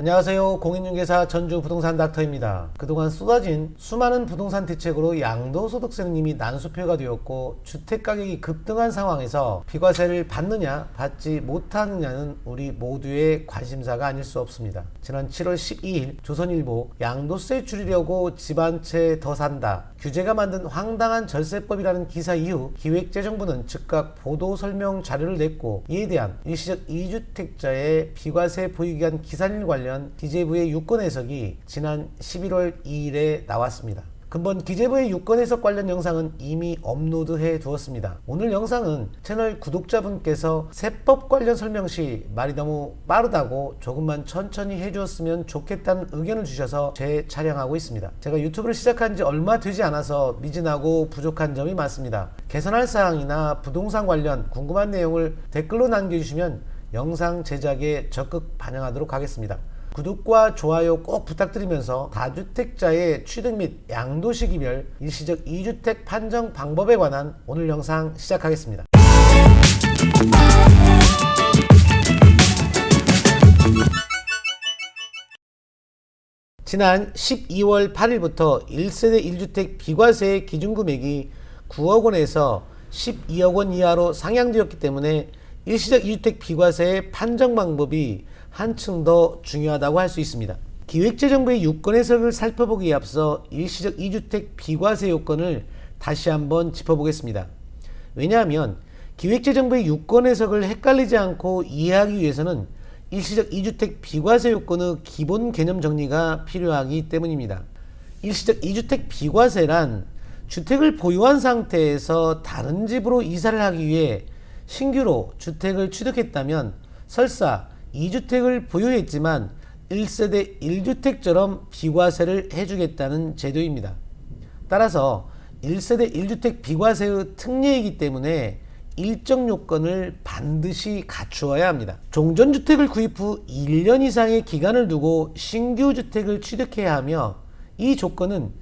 안녕하세요. 공인중개사 전주부동산 닥터입니다. 그동안 쏟아진 수많은 부동산 대책으로 양도소득세는 이미 난수표가 되었고 주택가격이 급등한 상황에서 비과세를 받느냐 받지 못하느냐는 우리 모두의 관심사가 아닐 수 없습니다. 지난 7월 12일 조선일보 양도세 줄이려고 집 한 채 더 산다. 규제가 만든 황당한 절세법이라는 기사 이후 기획재정부는 즉각 보도 설명 자료를 냈고 이에 대한 일시적 2주택자의 비과세 보유기간 기산일 관련 기재부의 유권 해석이 지난 11월 2일에 나왔습니다. 근본 기재부의 유권 해석 관련 영상은 이미 업로드해 두었습니다. 오늘 영상은 채널 구독자분께서 세법 관련 설명 시 말이 너무 빠르다고 조금만 천천히 해주었으면 좋겠다는 의견을 주셔서 재촬영하고 있습니다. 제가 유튜브를 시작한 지 얼마 되지 않아서 미진하고 부족한 점이 많습니다. 개선할 사항이나 부동산 관련 궁금한 내용을 댓글로 남겨주시면 영상 제작에 적극 반영하도록 하겠습니다. 구독과 좋아요 꼭 부탁드리면서 다주택자의 취득 및 양도 시기별 일시적 2주택 판정 방법에 관한 오늘 영상 시작하겠습니다. 지난 12월 8일부터 1세대 1주택 비과세 기준금액이 9억 원에서 12억 원 이하로 상향되었기 때문에 일시적 2주택 비과세의 판정 방법이 한층 더 중요하다고 할 수 있습니다. 기획재정부의 유권 해석을 살펴보기에 앞서 일시적 2주택 비과세 요건을 다시 한번 짚어보겠습니다. 왜냐하면 기획재정부의 유권 해석을 헷갈리지 않고 이해하기 위해서는 일시적 2주택 비과세 요건의 기본 개념 정리가 필요하기 때문입니다. 일시적 2주택 비과세란 주택을 보유한 상태에서 다른 집으로 이사를 하기 위해 신규로 주택을 취득했다면 설사 2주택을 보유했지만 1세대 1주택처럼 비과세를 해주겠다는 제도입니다. 따라서 1세대 1주택 비과세의 특례이기 때문에 일정 요건을 반드시 갖추어야 합니다. 종전주택을 구입 후 1년 이상의 기간을 두고 신규 주택을 취득해야 하며 이 조건은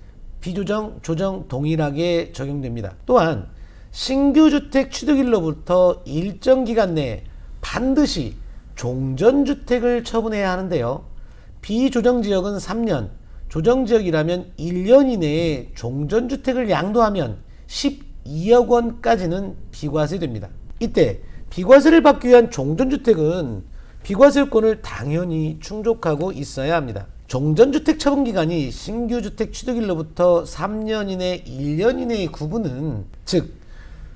비조정, 조정 동일하게 적용됩니다. 또한 신규 주택 취득일로부터 일정 기간 내에 반드시 종전주택을 처분해야 하는데요. 비조정지역은 3년, 조정지역이라면 1년 이내에 종전주택을 양도하면 12억 원까지는 비과세됩니다. 이때 비과세를 받기 위한 종전주택은 비과세요건을 당연히 충족하고 있어야 합니다. 종전주택 처분기간이 신규주택 취득일로부터 3년 이내, 1년 이내의 구분은 즉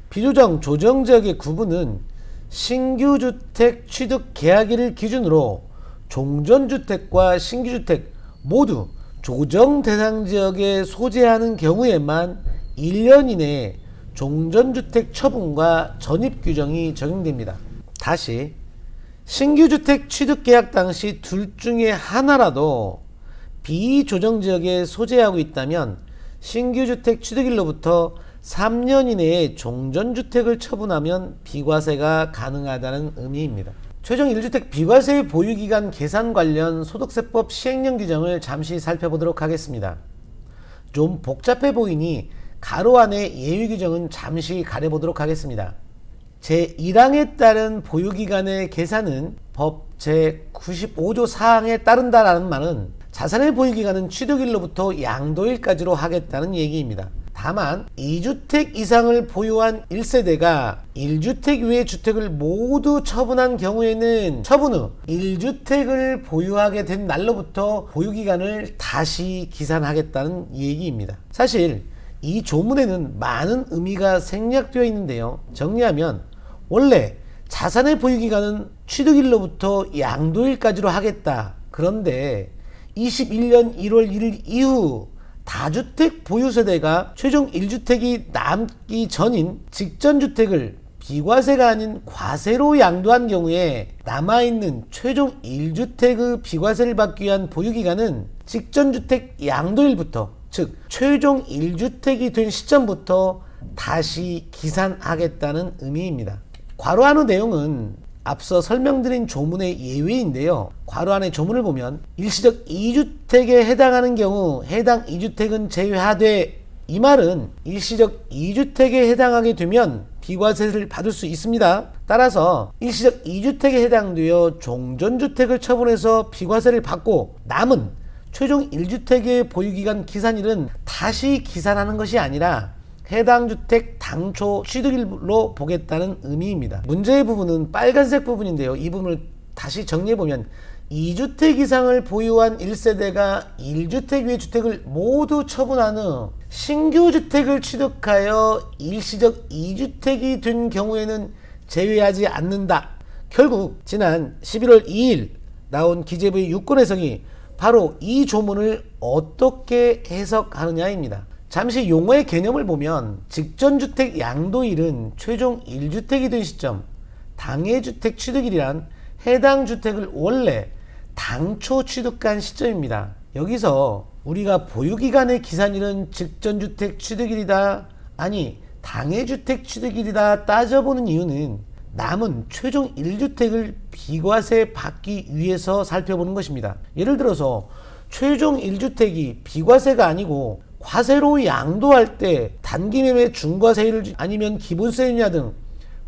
비조정, 조정지역의 구분은 신규주택 취득 계약일을 기준으로 종전주택과 신규주택 모두 조정 대상 지역에 소재하는 경우에만 1년 이내에 종전주택 처분과 전입 규정이 적용됩니다. 다시 신규주택 취득 계약 당시 둘 중에 하나라도 비조정 지역에 소재하고 있다면 신규주택 취득일로부터 3년 이내에 종전주택을 처분하면 비과세가 가능하다는 의미입니다. 최종 1주택 비과세 보유기간 계산 관련 소득세법 시행령 규정을 잠시 살펴보도록 하겠습니다. 좀 복잡해 보이니 가로 안의 예외 규정은 잠시 가려보도록 하겠습니다. 제1항에 따른 보유기간의 계산은 법 제95조 4항에 따른다라는 말은 자산의 보유기간은 취득일로부터 양도일까지로 하겠다는 얘기입니다. 다만 2주택 이상을 보유한 1세대가 1주택 외의 주택을 모두 처분한 경우에는 처분 후 1주택을 보유하게 된 날로부터 보유기간을 다시 기산하겠다는 얘기입니다. 사실 이 조문에는 많은 의미가 생략되어 있는데요. 정리하면 원래 자산의 보유기간은 취득일로부터 양도일까지로 하겠다. 그런데 21년 1월 1일 이후 다주택 보유세대가 최종 1주택이 남기 전인 직전주택을 비과세가 아닌 과세로 양도한 경우에 남아있는 최종 1주택의 비과세를 받기 위한 보유기간은 직전주택 양도일부터 즉 최종 1주택이 된 시점부터 다시 기산하겠다는 의미입니다. 괄호 안의 내용은 앞서 설명드린 조문의 예외인데요. 괄호 안의 조문을 보면 일시적 2주택에 해당하는 경우 해당 2주택은 제외하되 이 말은 일시적 2주택에 해당하게 되면 비과세를 받을 수 있습니다. 따라서 일시적 2주택에 해당되어 종전주택을 처분해서 비과세를 받고 남은 최종 1주택의 보유기간 기산일은 다시 기산하는 것이 아니라 해당 주택 당초 취득일로 보겠다는 의미입니다. 문제의 부분은 빨간색 부분인데요. 이 부분을 다시 정리해보면 2주택 이상을 보유한 1세대가 1주택 위의 주택을 모두 처분한 후 신규 주택을 취득하여 일시적 2주택이 된 경우에는 제외하지 않는다. 결국 지난 11월 2일 나온 기재부의 유권 해석이 바로 이 조문을 어떻게 해석하느냐입니다. 잠시 용어의 개념을 보면 직전주택 양도일은 최종 1주택이 된 시점, 당해주택 취득일이란 해당 주택을 원래 당초 취득한 시점입니다. 여기서 우리가 보유기간의 기산일은 직전주택 취득일이다, 아니 당해주택 취득일이다 따져보는 이유는 남은 최종 1주택을 비과세 받기 위해서 살펴보는 것입니다. 예를 들어서 최종 1주택이 비과세가 아니고 과세로 양도할 때 단기매매 중과세율 아니면 기본세율이나 등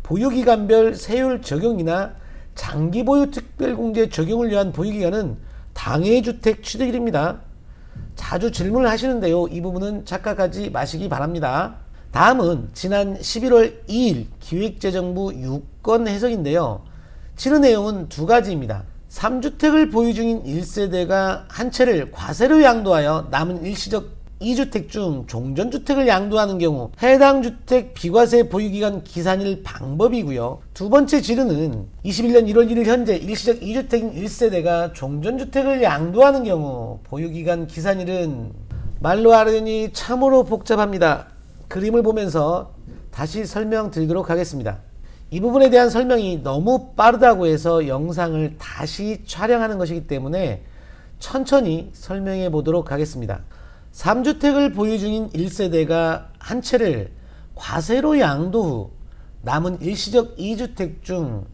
보유기간별 세율 적용이나 장기보유 특별공제 적용을 위한 보유기간은 당해주택 취득일입니다. 자주 질문을 하시는데요. 이 부분은 착각하지 마시기 바랍니다. 다음은 지난 11월 2일 기획재정부 유권 해석인데요. 치는 내용은 두 가지입니다. 3주택을 보유 중인 1세대가 한 채를 과세로 양도하여 남은 일시적 2주택 중 종전주택을 양도하는 경우 해당 주택 비과세 보유기간 기산일 방법이고요. 두 번째 질의는 21년 1월 1일 현재 일시적 2주택인 1세대가 종전주택을 양도하는 경우 보유기간 기산일은 말로 하려니 참으로 복잡합니다. 그림을 보면서 다시 설명드리도록 하겠습니다. 이 부분에 대한 설명이 너무 빠르다고 해서 영상을 다시 촬영하는 것이기 때문에 천천히 설명해 보도록 하겠습니다. 3주택을 보유 중인 1세대가 한 채를 과세로 양도 후 남은 일시적 2주택 중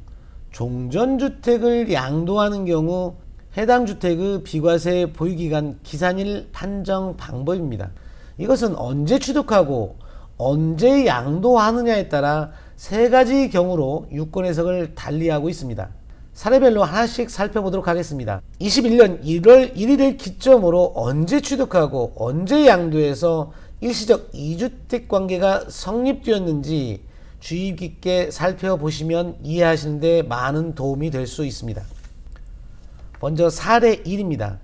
종전주택을 양도하는 경우 해당 주택의 비과세 보유기간 기산일 판정 방법입니다. 이것은 언제 취득하고 언제 양도하느냐에 따라 세 가지 경우로 유권 해석을 달리하고 있습니다. 사례별로 하나씩 살펴보도록 하겠습니다. 21년 1월 1일을 기점으로 언제 취득하고 언제 양도해서 일시적 2주택 관계가 성립되었는지 주의 깊게 살펴보시면 이해하시는 데 많은 도움이 될 수 있습니다. 먼저 사례 1입니다.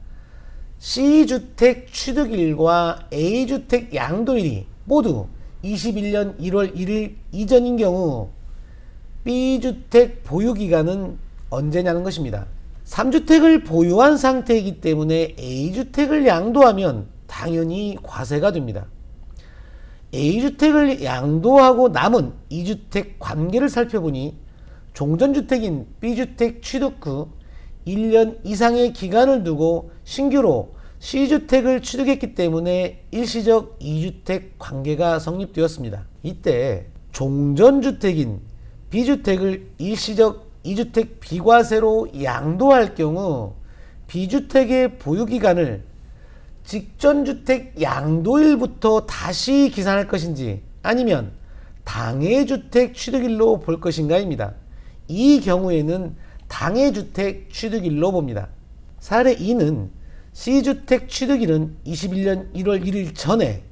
C주택 취득일과 A주택 양도일이 모두 21년 1월 1일 이전인 경우 B주택 보유기간은 언제냐는 것입니다. 3주택을 보유한 상태이기 때문에 A주택을 양도하면 당연히 과세가 됩니다. A주택을 양도하고 남은 2주택 관계를 살펴보니 종전주택인 B주택 취득 후 1년 이상의 기간을 두고 신규로 C주택을 취득했기 때문에 일시적 2주택 관계가 성립되었습니다. 이때 종전주택인 B주택을 일시적 2주택 비과세로 양도할 경우 B주택의 보유기간을 직전주택 양도일부터 다시 기산할 것인지 아니면 당해주택 취득일로 볼 것인가입니다. 이 경우에는 당해주택 취득일로 봅니다. 사례 2는 C주택 취득일은 21년 1월 1일 전에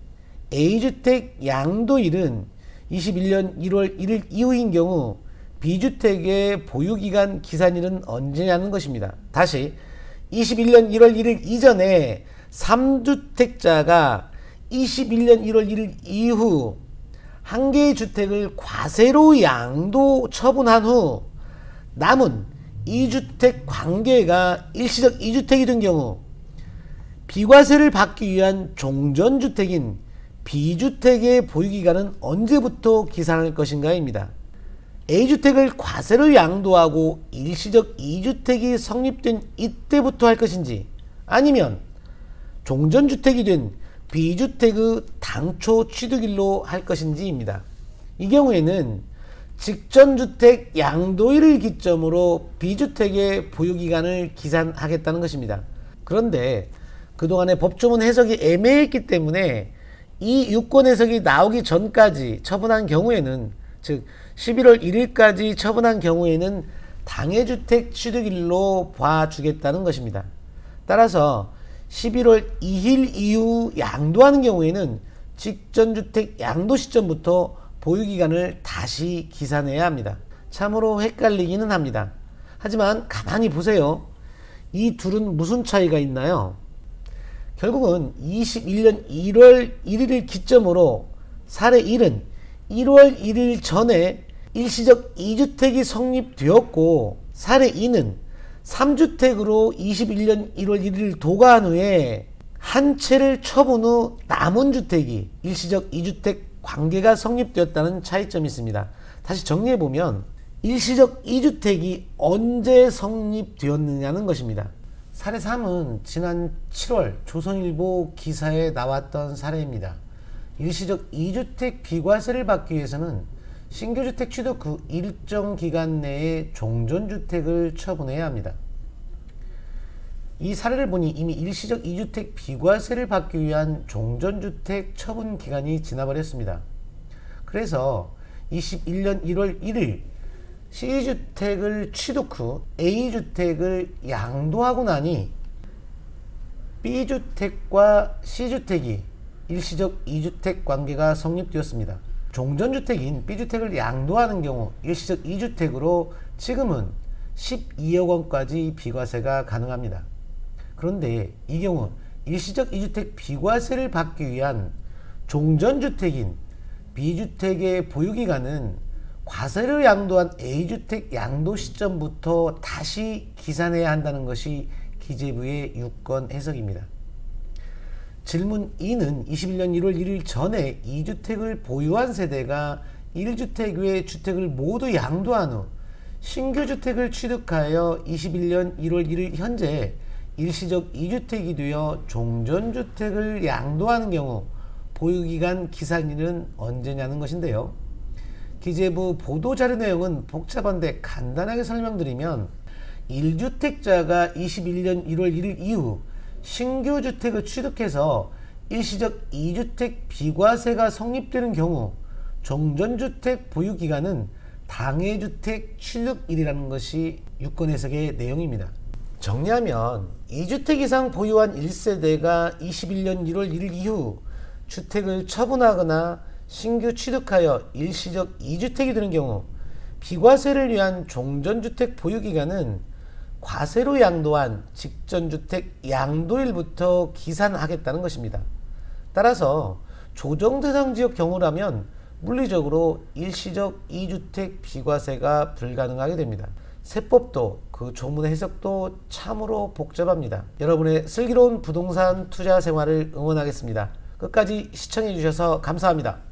A주택 양도일은 21년 1월 1일 이후인 경우 B주택의 보유기간 기산일은 언제냐는 것입니다. 다시 21년 1월 1일 이전에 3주택자가 21년 1월 1일 이후 한 개의 주택을 과세로 양도 처분한 후 남은 2주택 관계가 일시적 2주택이 된 경우 비과세를 받기 위한 종전주택인 B주택의 보유기간은 언제부터 기산할 것인가입니다. A주택을 과세로 양도하고 일시적 2주택이 성립된 이때부터 할 것인지 아니면 종전주택이 된 B주택의 당초 취득일로 할 것인지입니다. 이 경우에는 직전주택 양도일을 기점으로 B주택의 보유기간을 기산하겠다는 것입니다. 그런데 그동안의 법조문 해석이 애매했기 때문에 이 유권 해석이 나오기 전까지 처분한 경우에는 즉 11월 1일까지 처분한 경우에는 당해주택 취득일로 봐주겠다는 것입니다. 따라서 11월 2일 이후 양도하는 경우에는 직전주택 양도 시점부터 보유기간을 다시 기산해야 합니다. 참으로 헷갈리기는 합니다. 하지만 가만히 보세요. 이 둘은 무슨 차이가 있나요? 결국은 21년 1월 1일을 기점으로 사례 1은 1월 1일 전에 일시적 2주택이 성립되었고, 사례 2는 3주택으로 21년 1월 1일 도과한 후에 한 채를 처분 후 남은 주택이 일시적 2주택 관계가 성립되었다는 차이점이 있습니다. 다시 정리해보면 일시적 2주택이 언제 성립되었느냐는 것입니다. 사례 3은 지난 7월 조선일보 기사에 나왔던 사례입니다. 일시적 2주택 비과세를 받기 위해서는 신규주택 취득 후 일정 기간 내에 종전주택을 처분해야 합니다. 이 사례를 보니 이미 일시적 2주택 비과세를 받기 위한 종전주택 처분 기간이 지나버렸습니다. 그래서 21년 1월 1일 C주택을 취득 후 A주택을 양도하고 나니 B주택과 C주택이 일시적 2주택 관계가 성립되었습니다. 종전주택인 B주택을 양도하는 경우 일시적 2주택으로 지금은 12억 원까지 비과세가 가능합니다. 그런데 이 경우 일시적 2주택 비과세를 받기 위한 종전주택인 B주택의 보유기간은 과세를 양도한 A주택 양도 시점부터 다시 기산해야 한다는 것이 기재부의 유권 해석입니다. 질문 2는 21년 1월 1일 전에 2주택을 보유한 세대가 1주택 외 주택을 모두 양도한 후 신규 주택을 취득하여 21년 1월 1일 현재 일시적 2주택이 되어 종전주택을 양도하는 경우 보유기간 기산일은 언제냐는 것인데요. 기재부 보도자료 내용은 복잡한데 간단하게 설명드리면 1주택자가 21년 1월 1일 이후 신규 주택을 취득해서 일시적 2주택 비과세가 성립되는 경우 종전주택 보유기간은 당해주택 취득일이라는 것이 유권 해석의 내용입니다. 정리하면 2주택 이상 보유한 1세대가 21년 1월 1일 이후 주택을 처분하거나 신규 취득하여 일시적 2주택이 되는 경우 비과세를 위한 종전주택 보유기간은 과세로 양도한 직전주택 양도일부터 기산하겠다는 것입니다. 따라서 조정대상 지역 경우라면 물리적으로 일시적 2주택 비과세가 불가능하게 됩니다. 세법도 그 조문의 해석도 참으로 복잡합니다. 여러분의 슬기로운 부동산 투자 생활을 응원하겠습니다. 끝까지 시청해 주셔서 감사합니다.